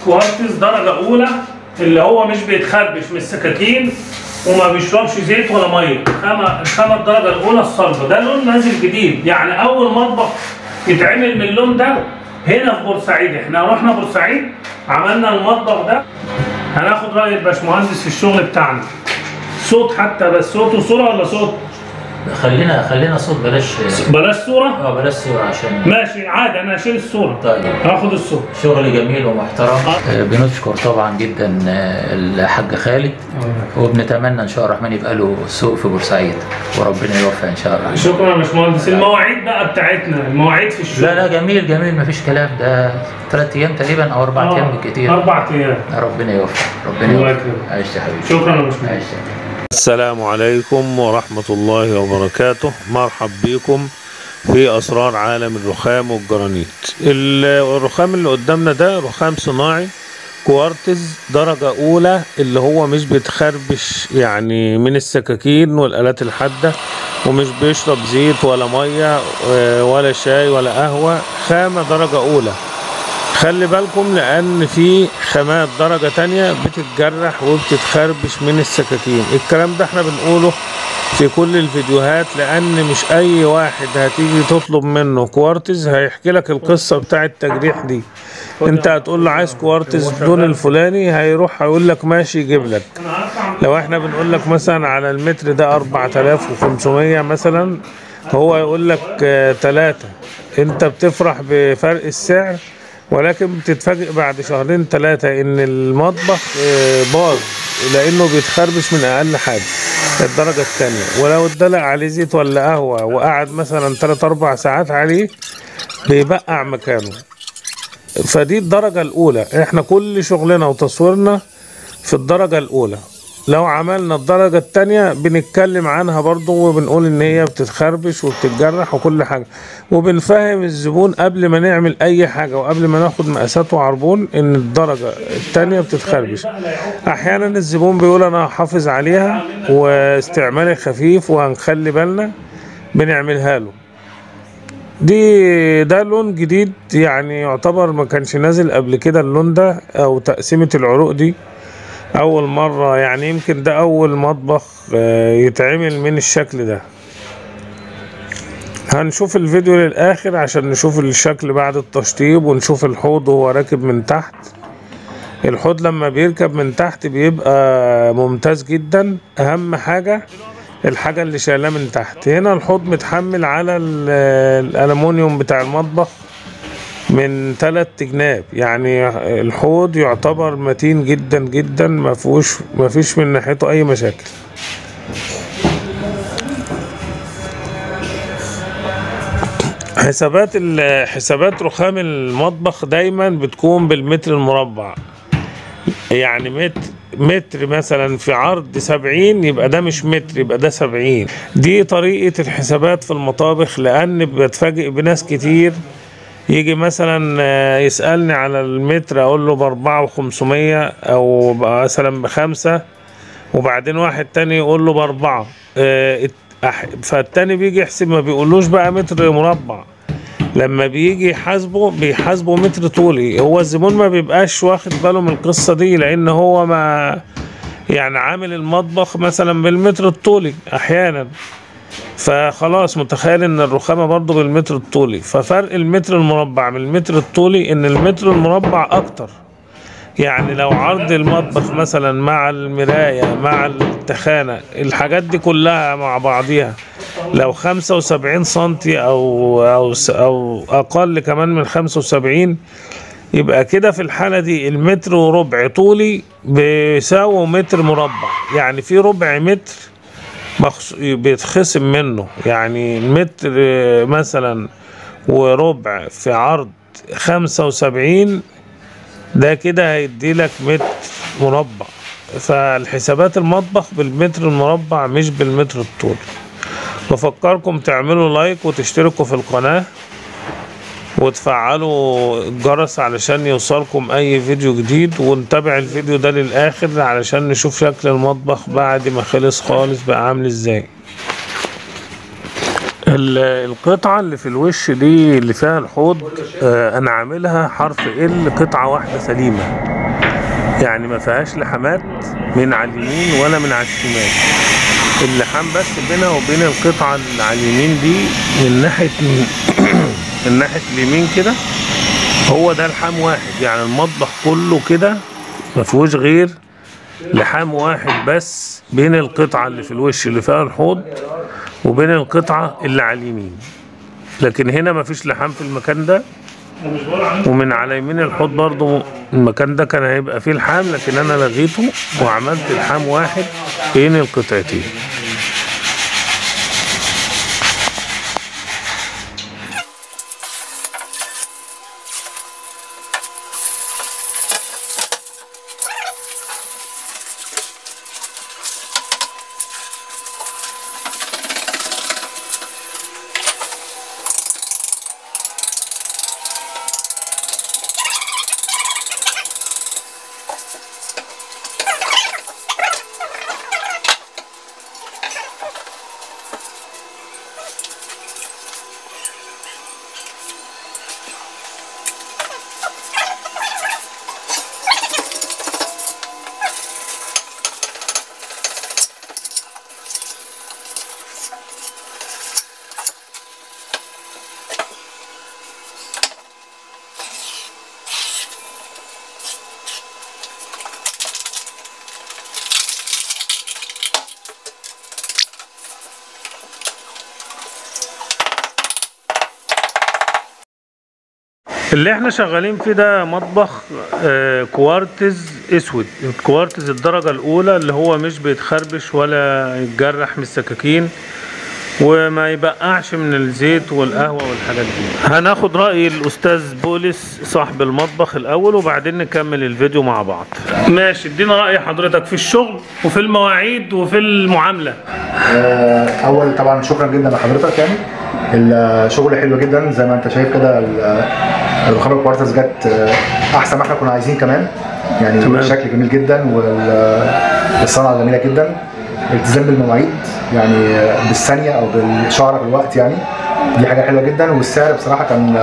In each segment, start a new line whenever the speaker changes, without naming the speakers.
كوارتز درجة أولى، اللي هو مش بيتخربش من السكاكين وما بيشربش زيت ولا ميه. الخامة الدرجة الأولى الصلبة. ده لون نازل جديد، يعني أول مطبخ يتعمل من اللون ده هنا في بورسعيد. احنا رحنا بورسعيد عملنا المطبخ ده. هناخد رأي الباشمهندس في الشغل بتاعنا. صوت حتى، بس صوت وصورة ولا صوت؟
خلينا صوت، بلاش
صورة؟
بلاش صورة عشان
ماشي عادي، انا هشيل الصورة.
طيب
هاخد الصورة.
شغل جميل ومحترم. بنشكر طبعا جدا الحاج خالد، وبنتمنى ان شاء الله الرحمن يبقى له سوق في بورسعيد وربنا يوفق ان شاء الله.
شكرا يا باشمهندس. المواعيد بقى بتاعتنا، المواعيد في الشغل.
لا جميل مفيش كلام. ده 3 ايام تقريبا او 4 ايام بالكتير.
4 ايام.
ربنا يوفق. ربنا يوفق. عايش يا حبيبي.
شكرا يا باشمهندس.
السلام عليكم ورحمة الله وبركاته. مرحب بكم في أسرار عالم الرخام والجرانيت. الرخام اللي قدامنا ده رخام صناعي كوارتز درجة أولى، اللي هو مش بيتخربش يعني من السكاكين والآلات الحادة، ومش بيشرب زيت ولا مية ولا شاي ولا قهوة. خامة درجة أولى. خلي بالكم لأن في خامات درجة تانية بتتجرح وبتتخربش من السكاكين. الكلام ده احنا بنقوله في كل الفيديوهات، لأن مش أي واحد هتيجي تطلب منه كوارتز هيحكي لك القصة بتاع التجريح دي. انت هتقول له عايز كوارتز بدون الفلاني، هيروح هيقول لك ماشي يجيب لك. لو احنا بنقول لك مثلا على المتر ده 4500 مثلا، هو يقول لك 3. انت بتفرح بفرق السعر، ولكن بتتفاجئ بعد 2 3 ان المطبخ باظ، لانه بيتخربش من اقل حاجه الدرجه الثانيه. ولو اتدلق عليه زيت ولا قهوه وقعد مثلا 3 4 ساعات عليه بيبقع مكانه. فدي الدرجه الاولى. احنا كل شغلنا وتصويرنا في الدرجه الاولى. لو عملنا الدرجة التانية بنتكلم عنها برضو، وبنقول ان هي بتتخربش وبتتجرح وكل حاجة، وبنفهم الزبون قبل ما نعمل اي حاجة وقبل ما ناخد مقاسات وعربون ان الدرجة التانية بتتخربش. احيانا الزبون بيقول انا هحافظ عليها واستعمالي خفيف وهنخلي بالنا، بنعملها له. ده لون جديد، يعني يعتبر ما كانش نازل قبل كده اللون ده، او تقسيمة العروق دي اول مرة. يعني يمكن ده اول مطبخ يتعمل من الشكل ده. هنشوف الفيديو للاخر عشان نشوف الشكل بعد التشطيب، ونشوف الحوض وهو راكب من تحت. الحوض لما بيركب من تحت بيبقى ممتاز جدا. اهم حاجة الحاجة اللي شايلاه من تحت. هنا الحوض متحمل على الألمونيوم بتاع المطبخ من 3 جناب، يعني الحوض يعتبر متين جدا جدا، ما فيش من ناحيته اي مشاكل. حسابات رخام المطبخ دايما بتكون بالمتر المربع. يعني متر مثلا في عرض 70 يبقى ده مش متر، يبقى ده 70. دي طريقة الحسابات في المطابخ، لأن بتفاجئ بناس كتير يجي مثلا يسألني على المتر اقول له ب4500 او مثلا ب5، وبعدين واحد تاني يقول له ب4. فالتاني بيجي يحسب ما بيقولوش بقى متر مربع، لما بيجي بيحاسبه متر طولي. هو الزبون ما بيبقاش واخد باله من القصة دي، لان هو ما يعني عامل المطبخ مثلا بالمتر الطولي احيانا، فخلاص متخيل ان الرخامة برضو بالمتر الطولي. ففرق المتر المربع من المتر الطولي ان المتر المربع اكتر. يعني لو عرض المطبخ مثلا مع المراية مع التخانة الحاجات دي كلها مع بعضيها لو 75 سنتي او اقل كمان من 75، يبقى كده في الحالة دي المتر وربع طولي بيساوي متر مربع. يعني في ربع متر بيتخصم منه، يعني متر مثلا وربع في عرض 75 ده كده هيديلك متر مربع. فالحسابات المطبخ بالمتر المربع مش بالمتر الطول. بفكركم تعملوا لايك وتشتركوا في القناة وتفعلوا الجرس علشان يوصلكم اي فيديو جديد، ونتابع الفيديو ده للاخر علشان نشوف شكل المطبخ بعد ما خلص خالص بقى عامل ازاي. القطعة اللي في الوش دي اللي فيها الحوض انا عاملها حرف ال قطعة واحدة سليمة، يعني ما فيهاش لحمات من على اليمين ولا من على الشمال. اللحام بس بينها وبين القطعة اللي على اليمين دي من ناحية من ناحية اليمين كده، هو ده لحام واحد. يعني المطبخ كله كده ما فيهوش غير لحام واحد بس بين القطعة اللي في الوش اللي فيها الحوض وبين القطعة اللي على اليمين. لكن هنا ما فيش لحام في المكان ده، ومن على يمين الحوض برضو المكان ده كان هيبقى فيه لحام، لكن انا لغيته وعملت لحام واحد بين القطعتين. اللي احنا شغالين فيه ده مطبخ كوارتز اسود، الكوارتز الدرجة الاولى اللي هو مش بيتخربش ولا يتجرح من السكاكين وما يبقعش من الزيت والقهوة والحاجات دي. هناخد رأي الأستاذ بولس صاحب المطبخ الأول وبعدين نكمل الفيديو مع بعض. ماشي، ادينا رأي حضرتك في الشغل وفي المواعيد وفي المعاملة.
أول طبعا شكرا جدا لحضرتك، يعني الشغل حلو جدا زي ما أنت شايف كده. الرخام الكوارتز جت أحسن ما احنا كنا عايزين كمان، يعني بشكل جميل جدا، والصنعة جميلة جدا. التزام بالمواعيد يعني بالثانيه او بالشعره بالوقت، يعني دي حاجه حلوه جدا. والسعر بصراحه كان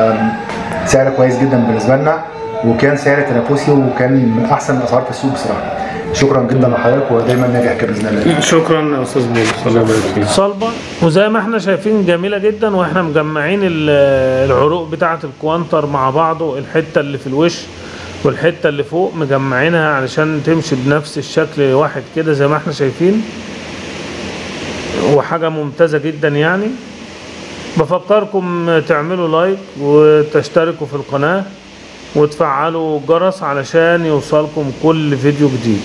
سعر كويس جدا بالنسبه لنا، وكان سعر تنافسي، وكان من احسن الاسعار في السوق بصراحه. شكرا جدا لحضرتك ودايما ناجح كده باذن الله.
شكرا يا استاذ بولس، الله يبارك فيك. صلبه وزي ما احنا شايفين جميله جدا، واحنا مجمعين العروق بتاعه الكوانتر مع بعضه، الحته اللي في الوش والحته اللي فوق مجمعينها علشان تمشي بنفس الشكل واحد كده زي ما احنا شايفين، وحاجة ممتازة جدا. يعني بفكركم تعملوا لايك وتشتركوا في القناة وتفعلوا الجرس علشان يوصلكم كل فيديو جديد.